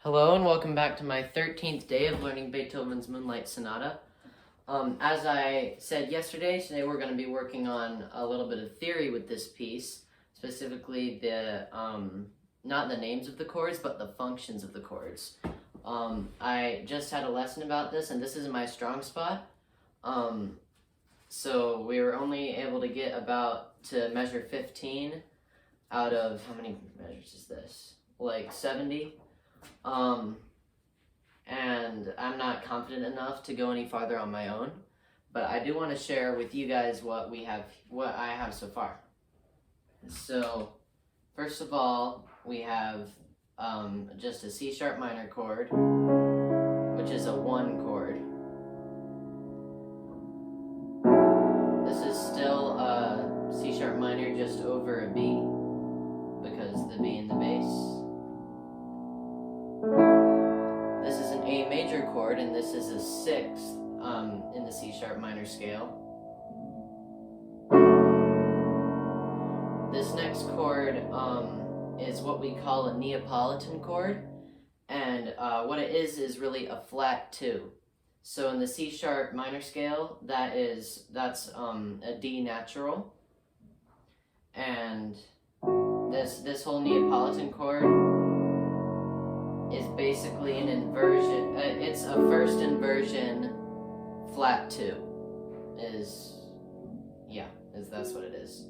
Hello and welcome back to my 13th day of learning Beethoven's Moonlight Sonata. As I said yesterday, today we're going to be working on a little bit of theory with this piece, specifically the not the names of the chords, but the functions of the chords. I just had a lesson about this, and this is my strong spot. So we were only able to get to measure 15 out of, how many measures is this? Like 70. And I'm not confident enough to go any farther on my own, but I do want to share with you guys what I have so far. So, first of all, we have just a C sharp minor chord, which is a 1 chord. This is still a C sharp minor just over a B, because the B in the bass. This is an A major chord, and this is a 6th in the C sharp minor scale. This next chord is what we call a Neapolitan chord, and what it is really a flat 2. So in the C sharp minor scale, that's a D natural, and this whole Neapolitan chord is basically an inversion. It's a first inversion flat 2. That's what it is.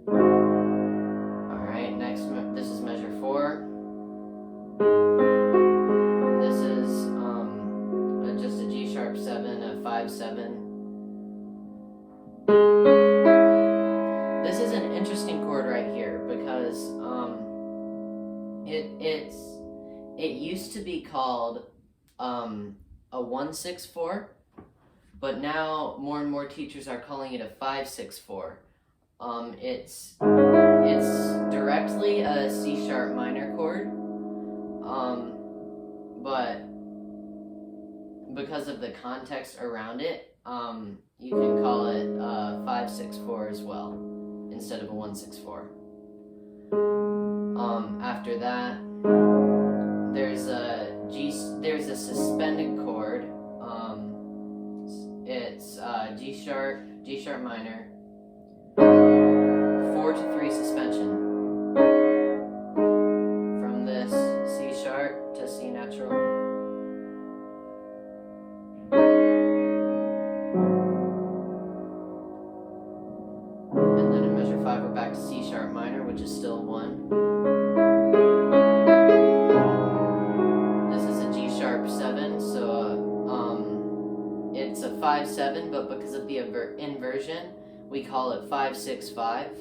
Alright, next, this is measure 4. This is just a G sharp 7, a 5/7. This is an interesting chord right here because it used to be called a 1/6/4, but now more and more teachers are calling it a 5/6/4. It's directly a C sharp minor chord, but because of the context around it, you can call it a 5/6/4 as well instead of a 1/6/4. After that, there's a suspended chord. It's G sharp minor, 4/3 suspension from this C sharp to C natural. And then in measure 5 we're back to C sharp minor, which is still 1. It's a 5/7, but because of the inversion, we call it 5/6/5.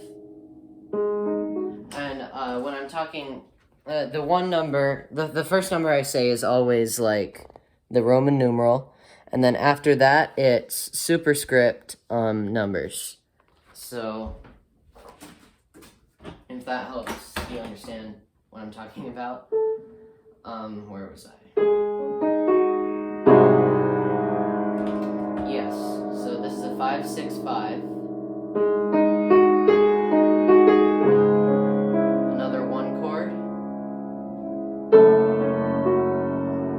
And when I'm talking, the first number I say is always like the Roman numeral, and then after that, it's superscript numbers. So, if that helps you understand what I'm talking about, where was I? Yes, so this is a 5/6/5. Another 1 chord.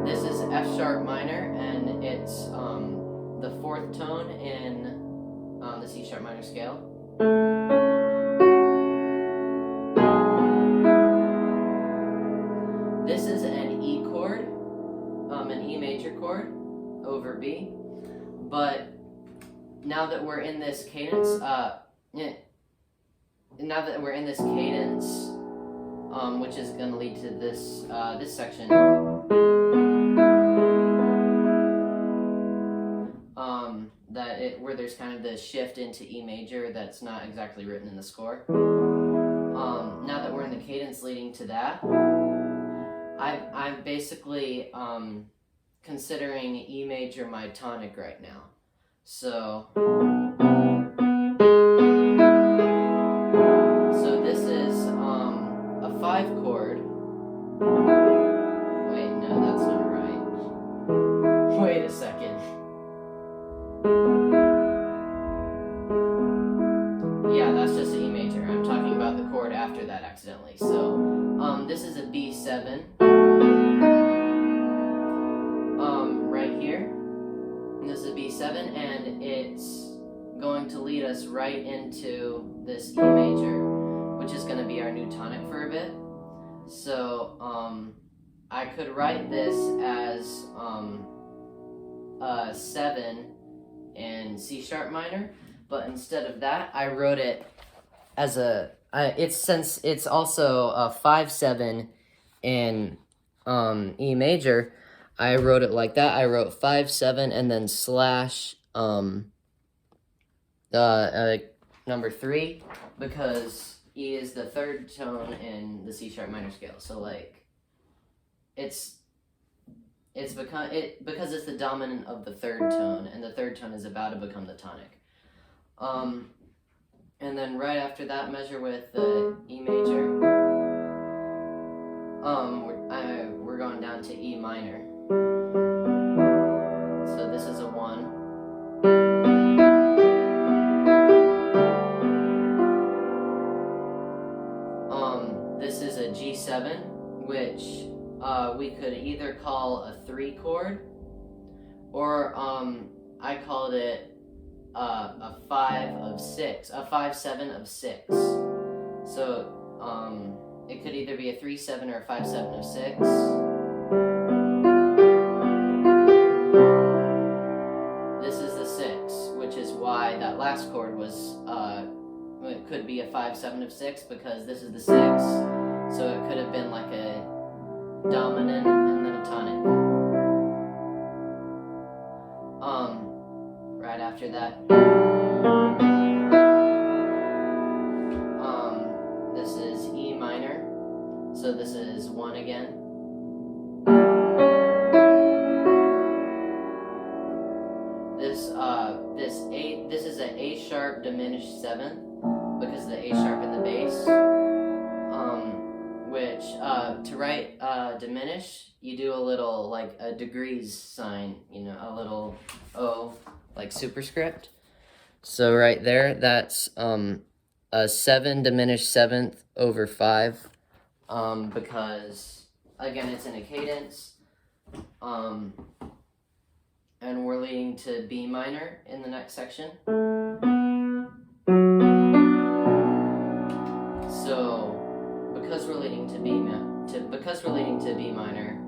This is F sharp minor, and it's the 4th tone in the C sharp minor scale. This is an E chord, an E major chord over B. But now that we're in this cadence, which is going to lead to this section, where there's kind of the shift into E major that's not exactly written in the score. Now that we're in the cadence leading to that, I'm basically considering E major my tonic right now. So this is a 5 chord. Wait, no, that's not right. Wait a second. Yeah, that's just an E major. I'm talking about the chord after that accidentally. So this is a B7. lead us right into this E major, which is going to be our new tonic for a bit. So I could write this as a 7 in C sharp minor, but instead of that, I wrote it as since it's also a 5/7 in E major, I wrote it like that. I wrote 5/7 and then slash number 3, because E is the 3rd tone in the C sharp minor scale. So like because it's the dominant of the 3rd tone, and the 3rd tone is about to become the tonic. And then right after that measure with the E major, we're going down to E minor. So this is a 1. This is a G7, which we could either call a 3 chord, or I called it a 5/7 of 6. So it could either be a 3/7 or a 5/7 of 6. This is the 6, which is why that last chord was it could be a 5/7 of 6, because this is the 6. So it could have been like a dominant and then a tonic. Right after that, this is E minor. So this is 1 again. This is an A sharp diminished 7th, because the A sharp in the bass. Which to write diminish, you do a little like a degrees sign, a little O, like superscript. So right there, that's a 7 diminished 7th over 5, because again it's in a cadence, and we're leading to B minor in the next section. So because we're leading to B minor,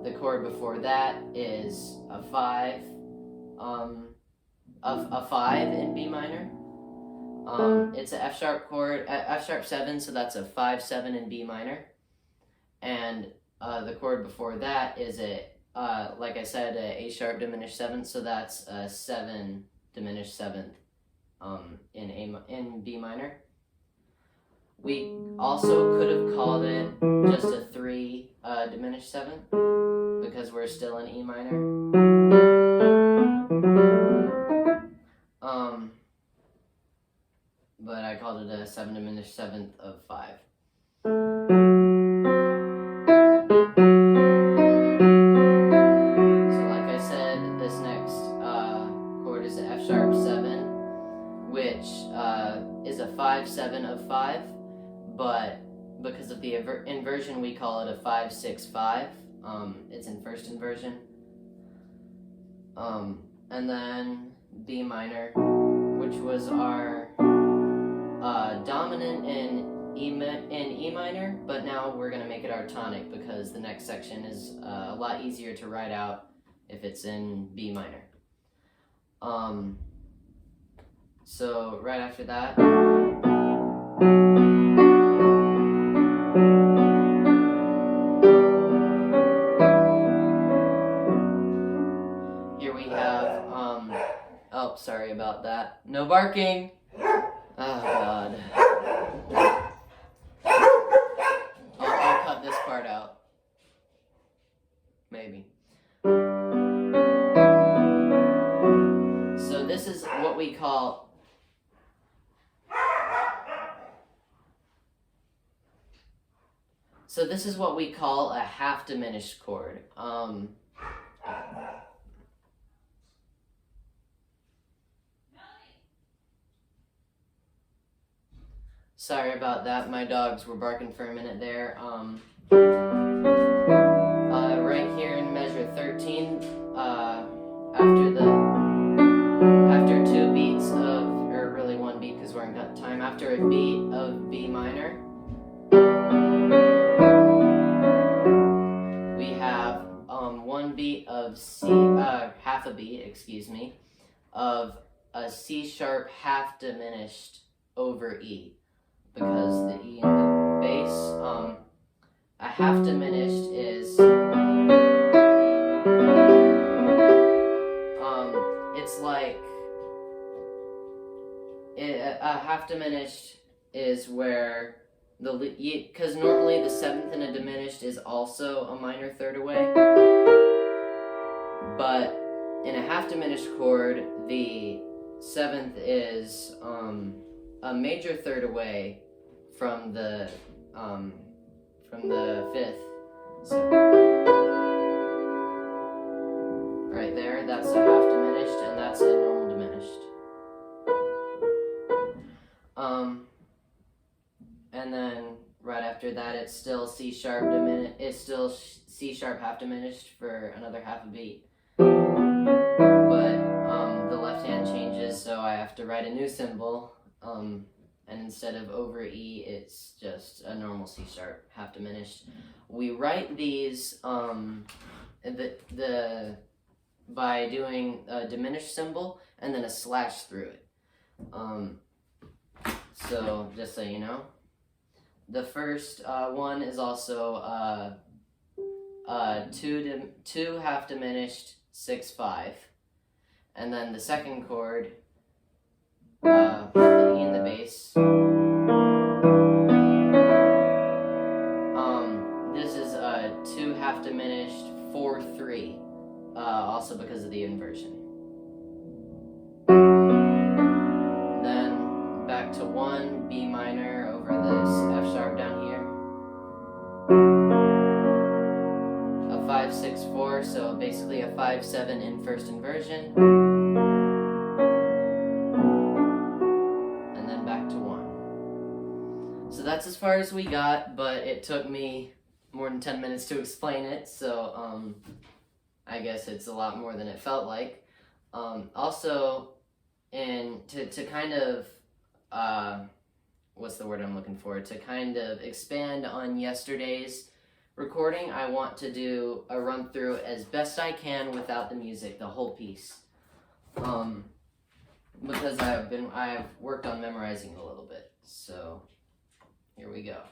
the chord before that is a 5, a 5 in B minor. It's an F sharp chord, F sharp 7, so that's a 5/7 in B minor, and the chord before that is like I said, a A sharp diminished 7th, so that's a 7 diminished 7th in B minor. We also could have called it just a 3 diminished 7th, because we're still in E minor. But I called it a 7 diminished 7th of 5. So like I said, this next chord is an F sharp 7, which is a 5/7 of 5. But because of the inversion, we call it a 5/6/5. It's in first inversion. And then B minor, which was our dominant in E minor, but now we're going to make it our tonic, because the next section is a lot easier to write out if it's in B minor. So right after that, here we have, oh, sorry about that. No barking! Oh, God. I'll cut this part out. Maybe. So this is what we call... So this is what we call a half diminished chord. Sorry about that, my dogs were barking for a minute there. Right here in measure 13, after 2 beats of half a beat, excuse me, of a C sharp half diminished over E, because the E in the bass, a half diminished is, it's like, a half diminished is where because normally the seventh in a diminished is also a minor third away, but in a half diminished chord, the seventh is a major third away from the fifth. So right there, that's a half diminished, and that's a normal diminished. And then right after that, it's still C sharp it's still C sharp half diminished for another half a beat. But the left hand changes, so I have to write a new symbol. And instead of over E, it's just a normal C sharp half diminished. We write these by doing a diminished symbol and then a slash through it. So just so you know, the first one is also two half diminished 6/5, and then the second chord, the E in the bass. This is a 2 half diminished 4/3, also because of the inversion. Then back to 1 B minor over this F sharp down here. A 5/6/4, so basically a 5/7 in first inversion. And then back to 1. So that's as far as we got, but it took me more than 10 minutes to explain it, so I guess it's a lot more than it felt like. Also, to kind of, what's the word I'm looking for? To kind of expand on yesterday's recording, I want to do a run through as best I can without the music, the whole piece. Because I've worked on memorizing a little bit, so here we go.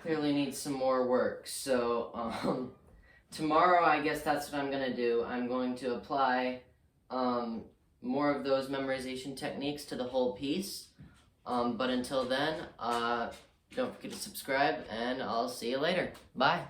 that clearly needs some more work. So tomorrow, I guess that's what I'm going to do. I'm going to apply more of those memorization techniques to the whole piece. But until then, don't forget to subscribe, and I'll see you later. Bye.